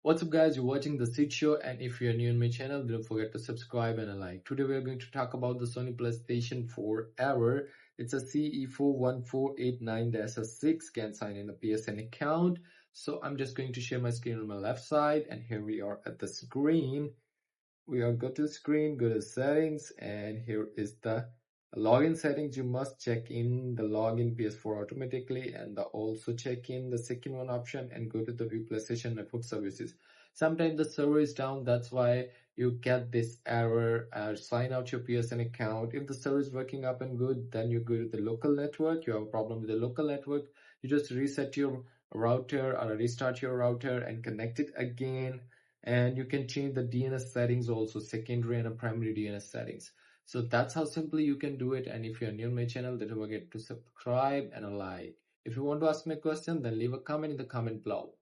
What's up guys, you're watching The Seed Show, and if you're new in my channel, don't forget to subscribe and a like. Today we're going to talk about the Sony PlayStation 4 error. It's a CE-41489-6, can't sign in a PSN account. So I'm just going to share my screen on my left side, and here we are at the screen. Go to the screen, go to settings, and here is the login settings. You must check in the login PS4 automatically, and also check in the second one option and go to the view PlayStation network services. Sometimes the server is down, that's why you get this error. Sign out your PSN account. If the server is working up and good, then you go to the local network. You have a problem with the local network, you just reset your router or restart your router and connect it again. And you can change the DNS settings also, secondary and primary DNS settings. So that's how simply you can do it. And if you're new to my channel, don't forget to subscribe and a like. If you want to ask me a question, then leave a comment in the comment below.